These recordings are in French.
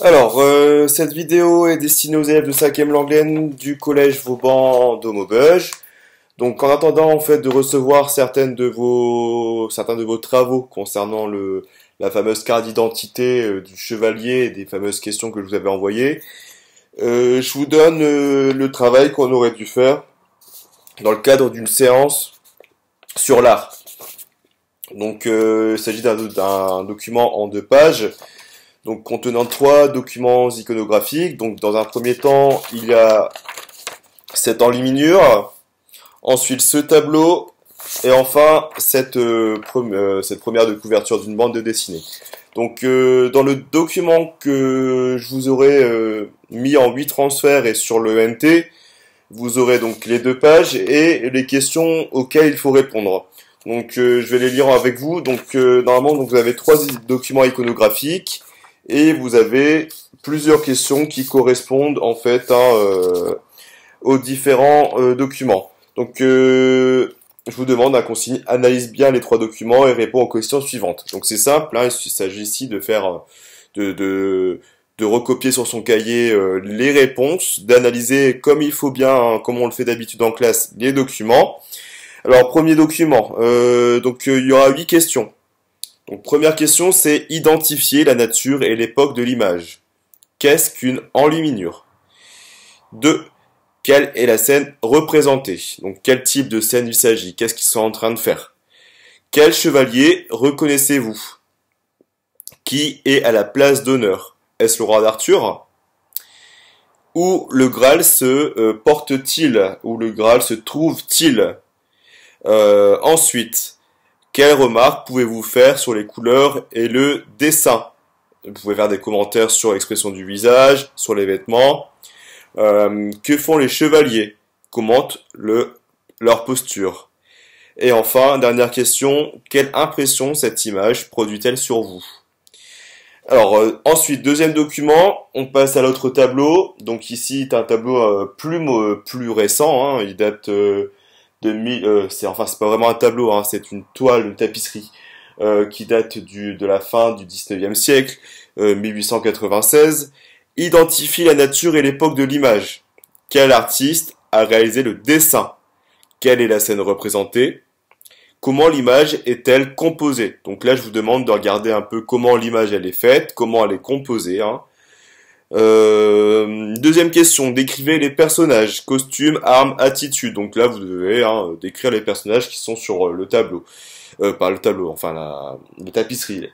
Alors, cette vidéo est destinée aux élèves de 5e Langlaine du collège Vauban d'Aumaubuge. Donc, en attendant en fait de recevoir certains de vos travaux concernant la fameuse carte d'identité du chevalier et des fameuses questions que je vous avais envoyées, je vous donne le travail qu'on aurait dû faire dans le cadre d'une séance sur l'art. Donc, il s'agit d'un document en 2 pages. Donc contenant 3 documents iconographiques. Donc dans un premier temps, il y a cette enluminure, ensuite ce tableau, et enfin cette première de couverture d'une bande de dessinée. Donc dans le document que je vous aurai mis en 8 transferts et sur le NT, vous aurez donc les 2 pages et les questions auxquelles il faut répondre. Donc je vais les lire avec vous. Donc normalement vous avez 3 documents iconographiques. Et vous avez plusieurs questions qui correspondent en fait aux différents documents. Donc je vous demande un consigne, analyse bien les 3 documents et réponds aux questions suivantes. Donc c'est simple, hein, il s'agit ici de faire de recopier sur son cahier les réponses, d'analyser comme il faut bien, hein, comme on le fait d'habitude en classe, les documents. Alors premier document, il y aura 8 questions. Donc première question, c'est identifier la nature et l'époque de l'image. Qu'est-ce qu'une enluminure? 2. Quelle est la scène représentée? Donc quel type de scène il s'agit? Qu'est-ce qu'ils sont en train de faire? Quel chevalier reconnaissez-vous? Qui est à la place d'honneur? Est-ce le roi d'Arthur? Où le Graal se porte-t-il? Où le Graal se trouve-t-il? Ensuite, quelles remarques pouvez-vous faire sur les couleurs et le dessin? Vous pouvez faire des commentaires sur l'expression du visage, sur les vêtements. Que font les chevaliers? Commente leur posture. Et enfin, dernière question, quelle impression cette image produit-elle sur vous? Alors, ensuite, deuxième document, on passe à l'autre tableau. Donc ici, c'est un tableau plus récent, hein, il date c'est pas vraiment un tableau, hein, c'est une toile, une tapisserie qui date de la fin du 19e siècle, 1896. Identifie la nature et l'époque de l'image. Quel artiste a réalisé le dessin? Quelle est la scène représentée? Comment l'image est-elle composée? Donc là, je vous demande de regarder un peu comment l'image elle est faite, comment elle est composée, hein. Deuxième question, décrivez les personnages, costumes, armes, attitudes. Donc là, vous devez décrire les personnages qui sont sur le tableau. Pas le tableau, enfin la tapisserie.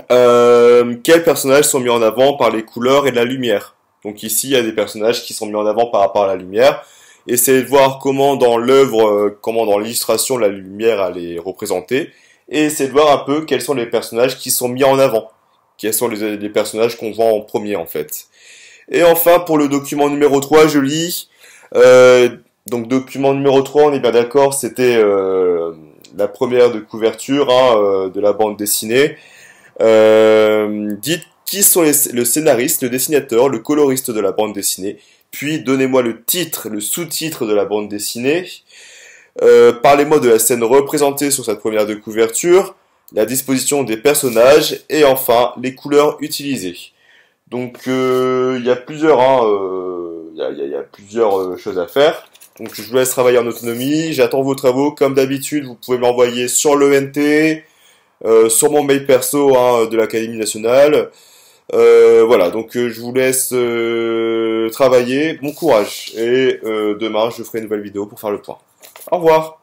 Quels personnages sont mis en avant par les couleurs et la lumière? Donc ici, il y a des personnages qui sont mis en avant par rapport à la lumière. Essayez de voir comment dans l'œuvre, comment dans l'illustration, la lumière elle est représentée. Et essayez de voir un peu quels sont les personnages qui sont mis en avant. Quels sont les personnages qu'on voit en premier en fait. Et enfin pour le document numéro 3, je lis. Donc document numéro 3, on est bien d'accord, c'était la première de couverture de la bande dessinée. Dites qui sont le scénariste, le dessinateur, le coloriste de la bande dessinée. Puis donnez-moi le titre, le sous-titre de la bande dessinée. Parlez-moi de la scène représentée sur cette première de couverture, la disposition des personnages et enfin les couleurs utilisées. Donc il y a plusieurs, il y a plusieurs choses à faire. Donc je vous laisse travailler en autonomie. J'attends vos travaux comme d'habitude. Vous pouvez m'envoyer sur le NT, sur mon mail perso de l'Académie nationale. Voilà, donc je vous laisse travailler. Bon courage et demain je ferai une nouvelle vidéo pour faire le point. Au revoir.